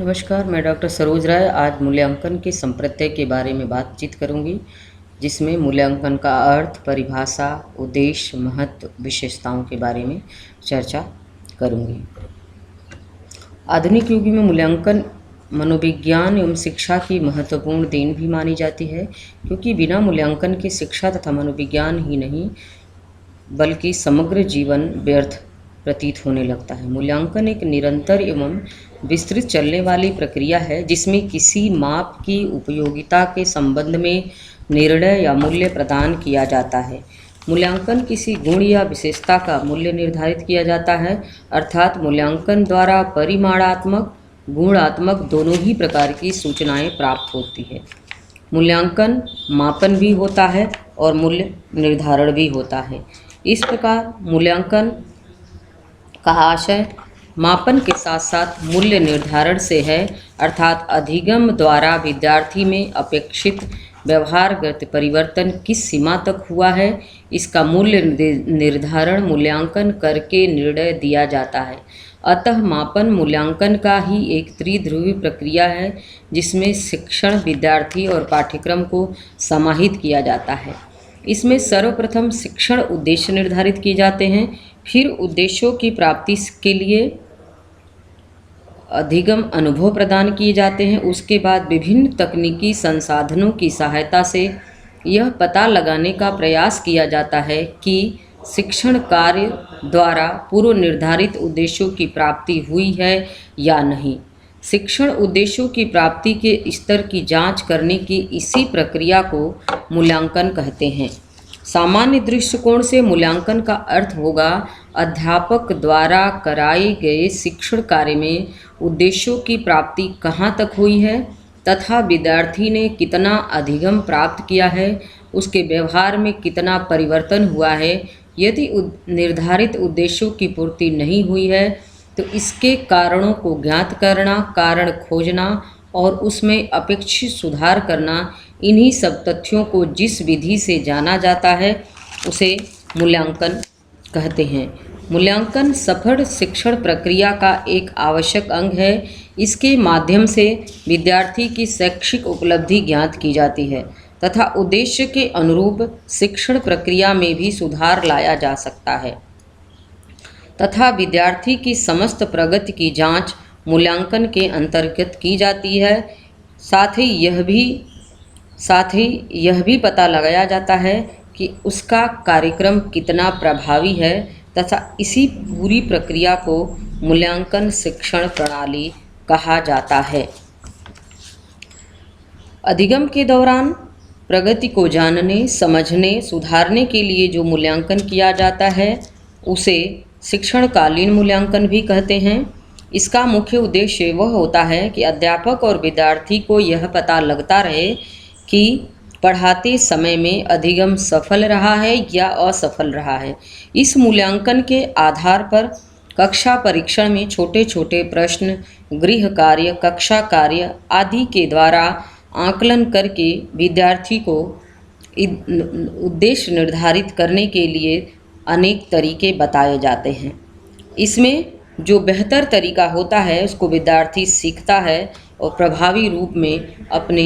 नमस्कार, मैं डॉक्टर सरोज राय आज मूल्यांकन के संप्रत्यय के बारे में बातचीत करूंगी, जिसमें मूल्यांकन का अर्थ, परिभाषा, उद्देश्य, महत्व, विशेषताओं के बारे में चर्चा करूंगी। आधुनिक युग में मूल्यांकन मनोविज्ञान एवं शिक्षा की महत्वपूर्ण देन भी मानी जाती है, क्योंकि बिना मूल्यांकन के शिक्षा तथा मनोविज्ञान ही नहीं बल्कि समग्र जीवन व्यर्थ प्रतीत होने लगता है। मूल्यांकन एक निरंतर एवं विस्तृत चलने वाली प्रक्रिया है, जिसमें किसी माप की उपयोगिता के संबंध में निर्णय या मूल्य प्रदान किया जाता है। मूल्यांकन किसी गुण या विशेषता का मूल्य निर्धारित किया जाता है, अर्थात मूल्यांकन द्वारा परिमाणात्मक, गुणात्मक दोनों ही प्रकार की सूचनाएं प्राप्त होती है। मूल्यांकन मापन भी होता है और मूल्य निर्धारण भी होता है। इस प्रकार मूल्यांकन का आशय मापन के साथ साथ मूल्य निर्धारण से है, अर्थात अधिगम द्वारा विद्यार्थी में अपेक्षित व्यवहारगत परिवर्तन किस सीमा तक हुआ है, इसका मूल्य निर्धारण मूल्यांकन करके निर्णय दिया जाता है। अतः मापन मूल्यांकन का ही एक त्रिध्रुवी प्रक्रिया है, जिसमें शिक्षण, विद्यार्थी और पाठ्यक्रम को समाहित किया जाता है। इसमें सर्वप्रथम शिक्षण उद्देश्य निर्धारित किए जाते हैं, फिर उद्देश्यों की प्राप्ति के लिए अधिगम अनुभव प्रदान किए जाते हैं। उसके बाद विभिन्न तकनीकी संसाधनों की सहायता से यह पता लगाने का प्रयास किया जाता है कि शिक्षण कार्य द्वारा पूर्व निर्धारित उद्देश्यों की प्राप्ति हुई है या नहीं। शिक्षण उद्देश्यों की प्राप्ति के स्तर की जांच करने की इसी प्रक्रिया को मूल्यांकन कहते हैं। सामान्य दृष्टिकोण से मूल्यांकन का अर्थ होगा अध्यापक द्वारा कराए गए शिक्षण कार्य में उद्देश्यों की प्राप्ति कहाँ तक हुई है तथा विद्यार्थी ने कितना अधिगम प्राप्त किया है, उसके व्यवहार में कितना परिवर्तन हुआ है। यदि निर्धारित उद्देश्यों की पूर्ति नहीं हुई है तो इसके कारणों को ज्ञात करना, कारण खोजना और उसमें अपेक्षित सुधार करना, इन्हीं सब तथ्यों को जिस विधि से जाना जाता है उसे मूल्यांकन कहते हैं। मूल्यांकन सफल शिक्षण प्रक्रिया का एक आवश्यक अंग है। इसके माध्यम से विद्यार्थी की शैक्षिक उपलब्धि ज्ञात की जाती है तथा उद्देश्य के अनुरूप शिक्षण प्रक्रिया में भी सुधार लाया जा सकता है तथा विद्यार्थी की समस्त प्रगति की जांच मूल्यांकन के अंतर्गत की जाती है। साथ ही यह भी पता लगाया जाता है कि उसका कार्यक्रम कितना प्रभावी है तथा इसी पूरी प्रक्रिया को मूल्यांकन शिक्षण प्रणाली कहा जाता है। अधिगम के दौरान प्रगति को जानने, समझने, सुधारने के लिए जो मूल्यांकन किया जाता है उसे शिक्षणकालीन मूल्यांकन भी कहते हैं। इसका मुख्य उद्देश्य वह होता है कि अध्यापक और विद्यार्थी को यह पता लगता रहे कि पढ़ाते समय में अधिगम सफल रहा है या असफल रहा है। इस मूल्यांकन के आधार पर कक्षा परीक्षण में छोटे छोटे प्रश्न, गृह कार्य, कक्षा कार्य आदि के द्वारा आकलन करके विद्यार्थी को उद्देश्य निर्धारित करने के लिए अनेक तरीके बताए जाते हैं। इसमें जो बेहतर तरीका होता है उसको विद्यार्थी सीखता है और प्रभावी रूप में अपने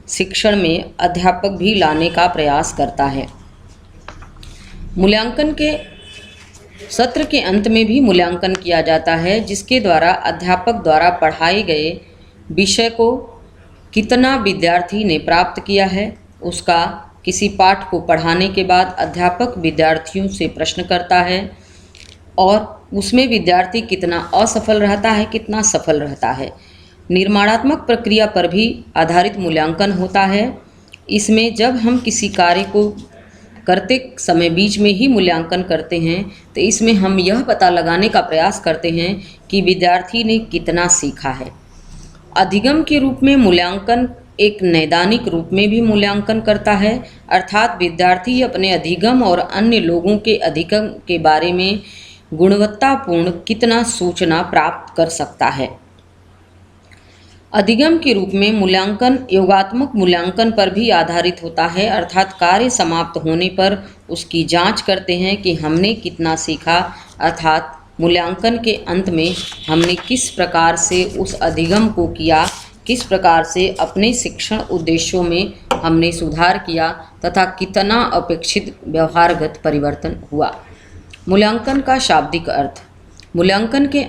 शिक्षण में अध्यापक भी लाने का प्रयास करता है। मूल्यांकन के सत्र के अंत में भी मूल्यांकन किया जाता है, जिसके द्वारा अध्यापक द्वारा पढ़ाए गए विषय को कितना विद्यार्थी ने प्राप्त किया है। उसका किसी पाठ को पढ़ाने के बाद अध्यापक विद्यार्थियों से प्रश्न करता है और उसमें विद्यार्थी कितना असफल रहता है, कितना सफल रहता है। निर्माणात्मक प्रक्रिया पर भी आधारित मूल्यांकन होता है। इसमें जब हम किसी कार्य को करते समय बीच में ही मूल्यांकन करते हैं तो इसमें हम यह पता लगाने का प्रयास करते हैं कि विद्यार्थी ने कितना सीखा है। अधिगम के रूप में मूल्यांकन एक नैदानिक रूप में भी मूल्यांकन करता है, अर्थात विद्यार्थी अपने अधिगम और अन्य लोगों के अधिगम के बारे में गुणवत्तापूर्ण कितना सूचना प्राप्त कर सकता है। अधिगम के रूप में मूल्यांकन योगात्मक मूल्यांकन पर भी आधारित होता है, अर्थात कार्य समाप्त होने पर उसकी जांच करते हैं कि हमने कितना सीखा, अर्थात मूल्यांकन के अंत में हमने किस प्रकार से उस अधिगम को किया, किस प्रकार से अपने शिक्षण उद्देश्यों में हमने सुधार किया तथा कितना अपेक्षित व्यवहारगत परिवर्तन हुआ। मूल्यांकन का शाब्दिक अर्थ। मूल्यांकन के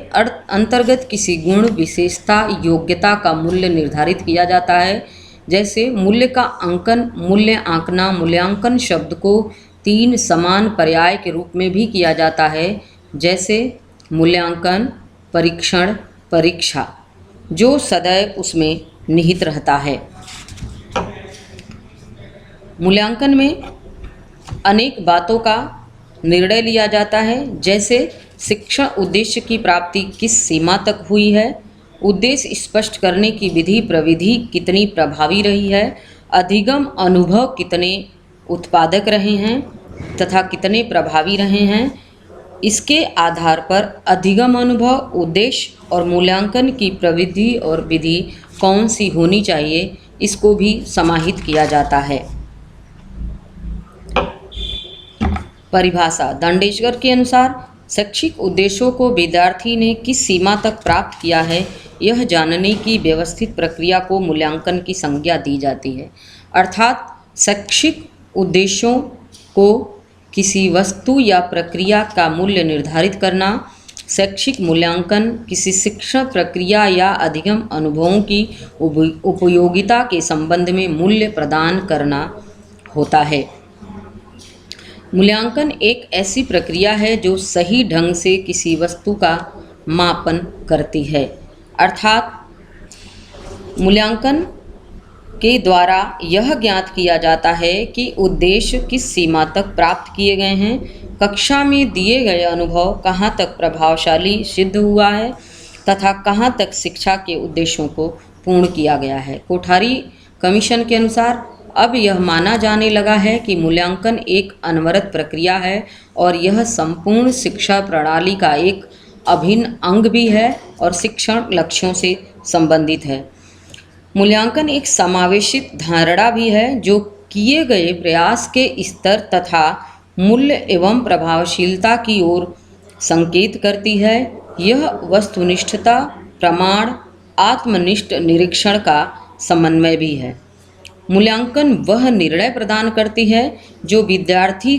अंतर्गत किसी गुण, विशेषता, योग्यता का मूल्य निर्धारित किया जाता है। जैसे मूल्य का अंकन, मूल्य आंकना, मूल्यांकन शब्द को 3 समान पर्याय के रूप में भी किया जाता है, जैसे मूल्यांकन, परीक्षण, परीक्षा, जो सदैव उसमें निहित रहता है। मूल्यांकन में अनेक बातों का निर्णय लिया जाता है, जैसे शिक्षण उद्देश्य की प्राप्ति किस सीमा तक हुई है, उद्देश्य स्पष्ट करने की विधि प्रविधि कितनी प्रभावी रही है, अधिगम अनुभव कितने उत्पादक रहे हैं तथा कितने प्रभावी रहे हैं। इसके आधार पर अधिगम अनुभव, उद्देश्य और मूल्यांकन की प्रविधि और विधि कौन सी होनी चाहिए, इसको भी समाहित किया जाता है। परिभाषा। दंडेश्वर के अनुसार शैक्षिक उद्देश्यों को विद्यार्थी ने किस सीमा तक प्राप्त किया है, यह जानने की व्यवस्थित प्रक्रिया को मूल्यांकन की संज्ञा दी जाती है। अर्थात शैक्षिक उद्देश्यों को किसी वस्तु या प्रक्रिया का मूल्य निर्धारित करना। शैक्षिक मूल्यांकन किसी शिक्षण प्रक्रिया या अधिगम अनुभवों की उपयोगिता के संबंध में मूल्य प्रदान करना होता है। मूल्यांकन एक ऐसी प्रक्रिया है जो सही ढंग से किसी वस्तु का मापन करती है। अर्थात मूल्यांकन के द्वारा यह ज्ञात किया जाता है कि उद्देश्य किस सीमा तक प्राप्त किए गए हैं, कक्षा में दिए गए अनुभव कहाँ तक प्रभावशाली सिद्ध हुआ है तथा कहाँ तक शिक्षा के उद्देश्यों को पूर्ण किया गया है। कोठारी कमीशन के अनुसार अब यह माना जाने लगा है कि मूल्यांकन एक अनवरत प्रक्रिया है और यह संपूर्ण शिक्षा प्रणाली का एक अभिन्न अंग भी है और शिक्षण लक्ष्यों से संबंधित है। मूल्यांकन एक समावेशित धारणा भी है जो किए गए प्रयास के स्तर तथा मूल्य एवं प्रभावशीलता की ओर संकेत करती है। यह वस्तुनिष्ठता, प्रमाण, आत्मनिष्ठ निरीक्षण का समन्वय भी है। मूल्यांकन वह निर्णय प्रदान करती है जो विद्यार्थी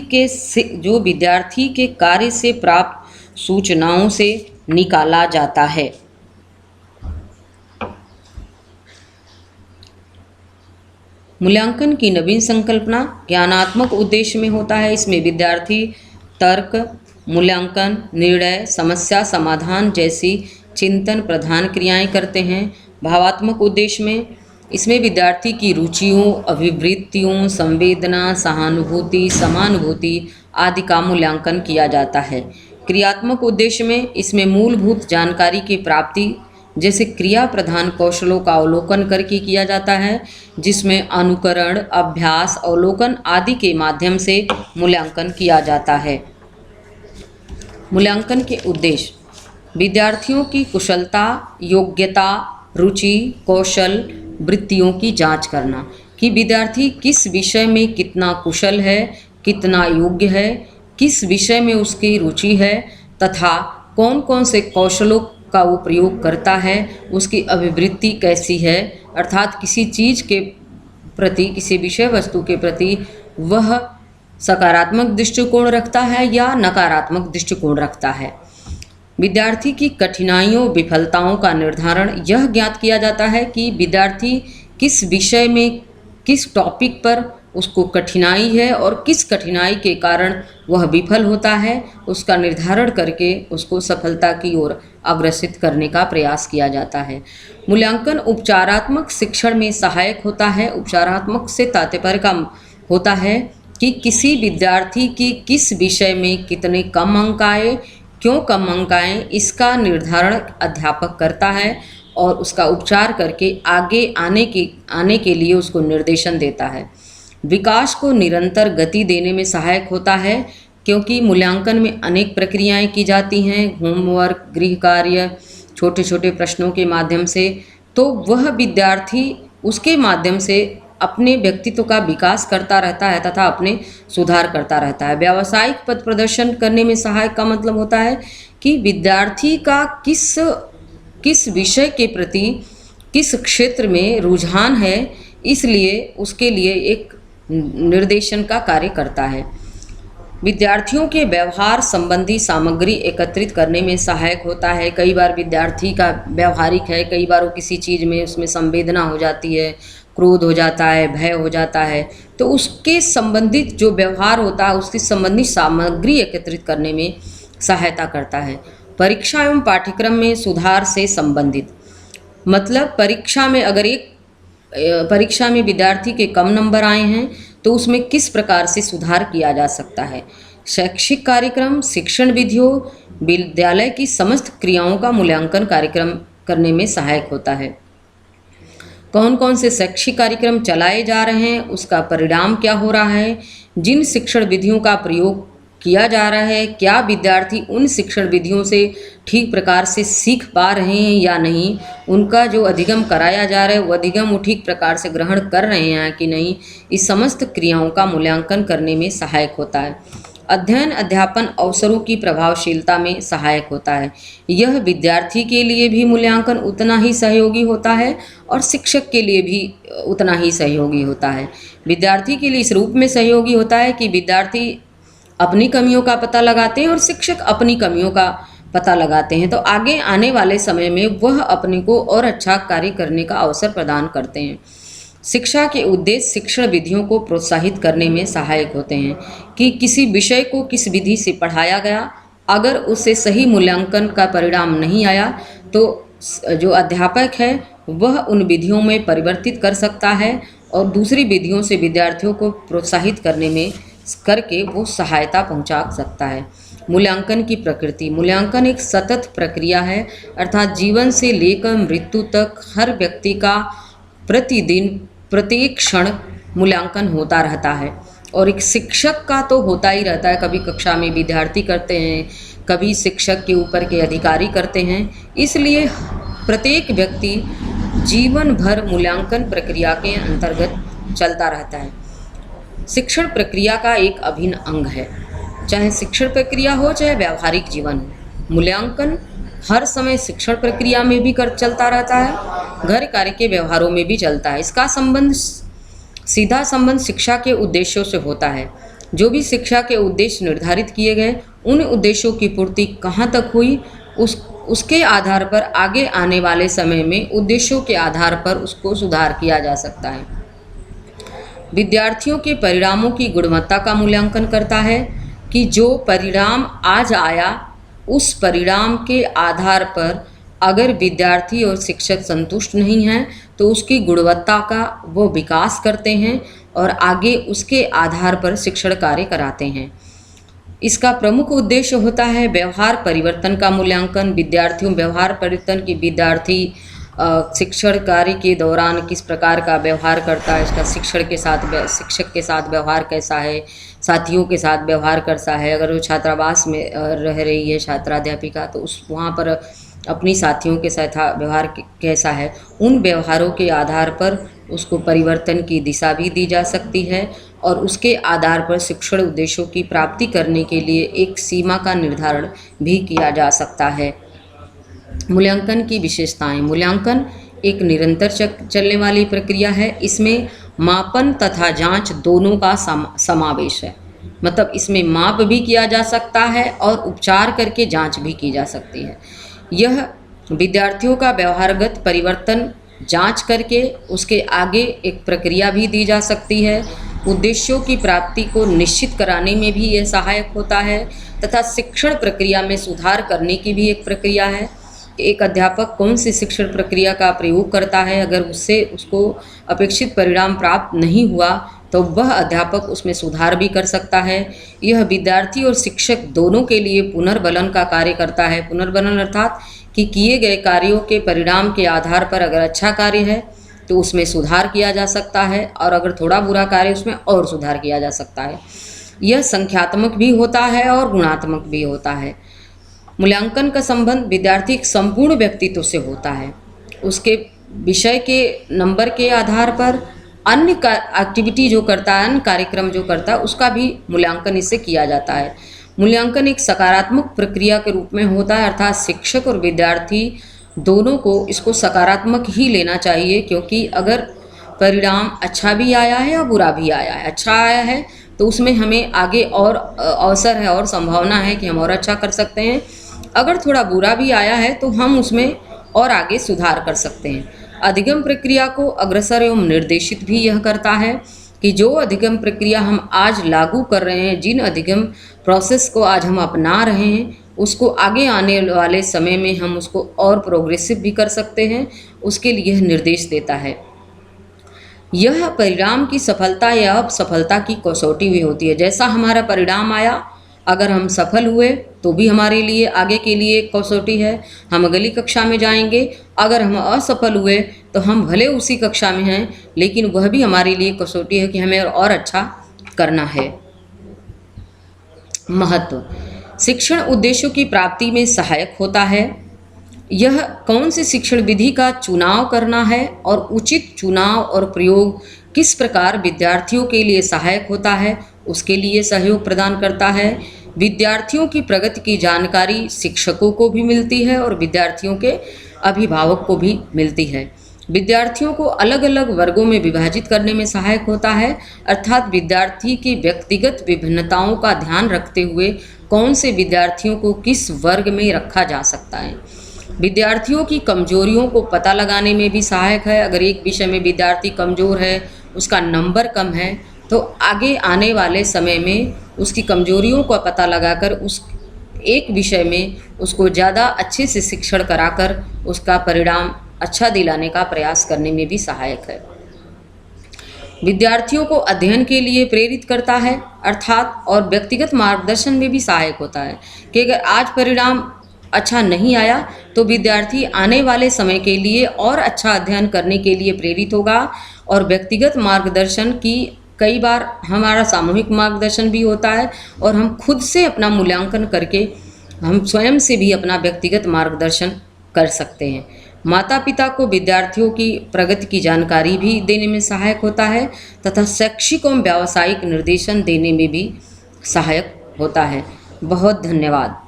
के कार्य से प्राप्त सूचनाओं से निकाला जाता है। मूल्यांकन की नवीन संकल्पना ज्ञानात्मक उद्देश्य में होता है। इसमें विद्यार्थी तर्क, मूल्यांकन, निर्णय, समस्या समाधान जैसी चिंतन प्रधान क्रियाएं करते हैं। भावात्मक उद्देश्य में इसमें विद्यार्थी की रुचियों, अभिवृत्तियों, संवेदना, सहानुभूति, समानुभूति आदि का मूल्यांकन किया जाता है। क्रियात्मक उद्देश्य में इसमें मूलभूत जानकारी की प्राप्ति जैसे क्रिया प्रधान कौशलों का अवलोकन करके किया जाता है, जिसमें अनुकरण, अभ्यास, अवलोकन आदि के माध्यम से मूल्यांकन किया जाता है। मूल्यांकन के उद्देश्य विद्यार्थियों की कुशलता, योग्यता, रुचि, कौशल, वृत्तियों की जांच करना कि विद्यार्थी किस विषय में कितना कुशल है, कितना योग्य है, किस विषय में उसकी रुचि है तथा कौन कौन से कौशलों का वो प्रयोग करता है, उसकी अभिवृत्ति कैसी है। अर्थात किसी चीज़ के प्रति, किसी विषय वस्तु के प्रति वह सकारात्मक दृष्टिकोण रखता है या नकारात्मक दृष्टिकोण रखता है। विद्यार्थी की कठिनाइयों, विफलताओं का निर्धारण यह ज्ञात किया जाता है कि विद्यार्थी किस विषय में, किस टॉपिक पर उसको कठिनाई है और किस कठिनाई के कारण वह विफल होता है। उसका निर्धारण करके उसको सफलता की ओर अग्रसित करने का प्रयास किया जाता है। मूल्यांकन उपचारात्मक शिक्षण में सहायक होता है। उपचारात्मक से तात्पर्य का होता है कि किसी विद्यार्थी की किस विषय में कितने कम अंक आए, क्यों कम अंक आए, इसका निर्धारण अध्यापक करता है और उसका उपचार करके आगे आने के लिए उसको निर्देशन देता है। विकास को निरंतर गति देने में सहायक होता है, क्योंकि मूल्यांकन में अनेक प्रक्रियाएं की जाती हैं, होमवर्क, गृह कार्य, छोटे छोटे प्रश्नों के माध्यम से, तो वह विद्यार्थी उसके माध्यम से अपने व्यक्तित्व का विकास करता रहता है तथा अपने सुधार करता रहता है। व्यावसायिक पद प्रदर्शन करने में सहायक का मतलब होता है कि विद्यार्थी का किस विषय के प्रति किस क्षेत्र में रुझान है, इसलिए उसके लिए एक निर्देशन का कार्य करता है। विद्यार्थियों के व्यवहार संबंधी सामग्री एकत्रित करने में सहायक होता है। कई बार विद्यार्थी का व्यवहारिक है, कई बार वो किसी चीज़ में उसमें संवेदना हो जाती है, क्रोध हो जाता है, भय हो जाता है, तो उसके संबंधित जो व्यवहार होता है उसकी संबंधित सामग्री एकत्रित करने में सहायता करता है। परीक्षा एवं पाठ्यक्रम में सुधार से संबंधित मतलब परीक्षा में अगर एक परीक्षा में विद्यार्थी के कम नंबर आए हैं तो उसमें किस प्रकार से सुधार किया जा सकता है। शैक्षिक कार्यक्रम, शिक्षण विधियों, विद्यालय की समस्त क्रियाओं का मूल्यांकन कार्यक्रम करने में सहायक होता है। कौन कौन से शैक्षिक कार्यक्रम चलाए जा रहे हैं, उसका परिणाम क्या हो रहा है, जिन शिक्षण विधियों का प्रयोग किया जा रहा है, क्या विद्यार्थी उन शिक्षण विधियों से ठीक प्रकार से सीख पा रहे हैं या नहीं, उनका जो अधिगम कराया जा रहा है वो अधिगम वो ठीक प्रकार से ग्रहण कर रहे हैं कि नहीं, इस समस्त क्रियाओं का मूल्यांकन करने में सहायक होता है। अध्ययन अध्यापन अवसरों की प्रभावशीलता में सहायक होता है। यह विद्यार्थी के लिए भी मूल्यांकन उतना ही सहयोगी होता है और शिक्षक के लिए भी उतना ही सहयोगी होता है। विद्यार्थी के लिए इस रूप में सहयोगी होता है कि विद्यार्थी अपनी कमियों का पता लगाते हैं और शिक्षक अपनी कमियों का पता लगाते हैं, तो आगे आने वाले समय में वह अपने को और अच्छा कार्य करने का अवसर प्रदान करते हैं। शिक्षा के उद्देश्य शिक्षण विधियों को प्रोत्साहित करने में सहायक होते हैं कि किसी विषय को किस विधि से पढ़ाया गया, अगर उससे सही मूल्यांकन का परिणाम नहीं आया तो जो अध्यापक है वह उन विधियों में परिवर्तित कर सकता है और दूसरी विधियों से विद्यार्थियों को प्रोत्साहित करके वो सहायता पहुंचा सकता है। मूल्यांकन की प्रकृति। मूल्यांकन एक सतत प्रक्रिया है, अर्थात जीवन से लेकर मृत्यु तक हर व्यक्ति का प्रतिदिन प्रत्येक क्षण मूल्यांकन होता रहता है और एक शिक्षक का तो होता ही रहता है। कभी कक्षा में विद्यार्थी करते हैं, कभी शिक्षक के ऊपर के अधिकारी करते हैं, इसलिए प्रत्येक व्यक्ति जीवन भर मूल्यांकन प्रक्रिया के अंतर्गत चलता रहता है। शिक्षण प्रक्रिया का एक अभिन्न अंग है, चाहे शिक्षण प्रक्रिया हो चाहे व्यावहारिक जीवन हो। मूल्यांकन हर समय शिक्षण प्रक्रिया में भी चलता रहता है, घर कार्य के व्यवहारों में भी चलता है। इसका सीधा संबंध शिक्षा के उद्देश्यों से होता है। जो भी शिक्षा के उद्देश्य निर्धारित किए गए, उन उद्देश्यों की पूर्ति कहाँ तक हुई, उसके आधार पर आगे आने वाले समय में उद्देश्यों के आधार पर उसको सुधार किया जा सकता है। विद्यार्थियों के परिणामों की गुणवत्ता का मूल्यांकन करता है कि जो परिणाम आज आया उस परिणाम के आधार पर अगर विद्यार्थी और शिक्षक संतुष्ट नहीं हैं तो उसकी गुणवत्ता का वो विकास करते हैं और आगे उसके आधार पर शिक्षण कार्य कराते हैं। इसका प्रमुख उद्देश्य होता है व्यवहार परिवर्तन का मूल्यांकन। विद्यार्थियों व्यवहार परिवर्तन की विद्यार्थी शिक्षण कार्य के दौरान किस प्रकार का व्यवहार करता है, इसका शिक्षक के साथ व्यवहार कैसा है, साथियों के साथ व्यवहार कैसा है। अगर वो छात्रावास में रह रही है छात्राध्यापिका तो वहाँ पर अपनी साथियों के साथ व्यवहार कैसा है, उन व्यवहारों के आधार पर उसको परिवर्तन की दिशा भी दी जा सकती है और उसके आधार पर शिक्षण उद्देश्यों की प्राप्ति करने के लिए एक सीमा का निर्धारण भी किया जा सकता है। मूल्यांकन की विशेषताएं। मूल्यांकन एक निरंतर चलने वाली प्रक्रिया है। इसमें मापन तथा जांच दोनों का समावेश है, मतलब इसमें माप भी किया जा सकता है और उपचार करके जांच भी की जा सकती है। यह विद्यार्थियों का व्यवहारगत परिवर्तन जांच करके उसके आगे एक प्रक्रिया भी दी जा सकती है। उद्देश्यों की प्राप्ति को निश्चित कराने में भी यह सहायक होता है तथा शिक्षण प्रक्रिया में सुधार करने की भी एक प्रक्रिया है। एक अध्यापक कौन सी शिक्षण प्रक्रिया का प्रयोग करता है, अगर उससे उसको अपेक्षित परिणाम प्राप्त नहीं हुआ तो वह अध्यापक उसमें सुधार भी कर सकता है। यह विद्यार्थी और शिक्षक दोनों के लिए पुनर्बलन का कार्य करता है। पुनर्बलन अर्थात कि किए गए कार्यों के परिणाम के आधार पर अगर अच्छा कार्य है तो उसमें सुधार किया जा सकता है और अगर थोड़ा बुरा कार्य उसमें और सुधार किया जा सकता है। यह संख्यात्मक भी होता है और गुणात्मक भी होता है। मूल्यांकन का संबंध विद्यार्थी के संपूर्ण व्यक्तित्व से होता है। उसके विषय के नंबर के आधार पर अन्य एक्टिविटी जो करता है, अन्य कार्यक्रम जो करता है, उसका भी मूल्यांकन इससे किया जाता है। मूल्यांकन एक सकारात्मक प्रक्रिया के रूप में होता है, अर्थात शिक्षक और विद्यार्थी दोनों को इसको सकारात्मक ही लेना चाहिए, क्योंकि अगर परिणाम अच्छा भी आया है या बुरा भी आया है, अच्छा आया है तो उसमें हमें आगे और अवसर है और संभावना है कि हम और अच्छा कर सकते हैं। अगर थोड़ा बुरा भी आया है तो हम उसमें और आगे सुधार कर सकते हैं। अधिगम प्रक्रिया को अग्रसर एवं निर्देशित भी यह करता है कि जो अधिगम प्रक्रिया हम आज लागू कर रहे हैं, जिन अधिगम प्रोसेस को आज हम अपना रहे हैं, उसको आगे आने वाले समय में हम उसको और प्रोग्रेसिव भी कर सकते हैं, उसके लिए यह निर्देश देता है। यह परिणाम की सफलता या असफलता की कसौटी भी होती है। जैसा हमारा परिणाम आया, अगर हम सफल हुए तो भी हमारे लिए आगे के लिए एक कसौटी है, हम अगली कक्षा में जाएंगे। अगर हम असफल हुए तो हम भले उसी कक्षा में हैं, लेकिन वह भी हमारे लिए कसौटी है कि हमें और अच्छा करना है। महत्व: शिक्षण उद्देश्यों की प्राप्ति में सहायक होता है। यह कौन सी शिक्षण विधि का चुनाव करना है और उचित चुनाव और प्रयोग किस प्रकार विद्यार्थियों के लिए सहायक होता है, उसके लिए सहयोग प्रदान करता है। विद्यार्थियों की प्रगति की जानकारी शिक्षकों को भी मिलती है और विद्यार्थियों के अभिभावक को भी मिलती है। विद्यार्थियों को अलग अलग वर्गों में विभाजित करने में सहायक होता है, अर्थात विद्यार्थी की व्यक्तिगत विभिन्नताओं का ध्यान रखते हुए कौन से विद्यार्थियों को किस वर्ग में रखा जा सकता है। विद्यार्थियों की कमजोरियों को पता लगाने में भी सहायक है। अगर एक विषय में विद्यार्थी कमज़ोर है, उसका नंबर कम है, तो आगे आने वाले समय में उसकी कमजोरियों का पता लगाकर उस एक विषय में उसको ज़्यादा अच्छे से शिक्षण कराकर उसका परिणाम अच्छा दिलाने का प्रयास करने में भी सहायक है। विद्यार्थियों को अध्ययन के लिए प्रेरित करता है, अर्थात और व्यक्तिगत मार्गदर्शन में भी सहायक होता है कि अगर आज परिणाम अच्छा नहीं आया तो विद्यार्थी आने वाले समय के लिए और अच्छा अध्ययन करने के लिए प्रेरित होगा। और व्यक्तिगत मार्गदर्शन की कई बार हमारा सामूहिक मार्गदर्शन भी होता है और हम खुद से अपना मूल्यांकन करके हम स्वयं से भी अपना व्यक्तिगत मार्गदर्शन कर सकते हैं। माता पिता को विद्यार्थियों की प्रगति की जानकारी भी देने में सहायक होता है तथा शैक्षिक एवं व्यावसायिक निर्देशन देने में भी सहायक होता है। बहुत धन्यवाद।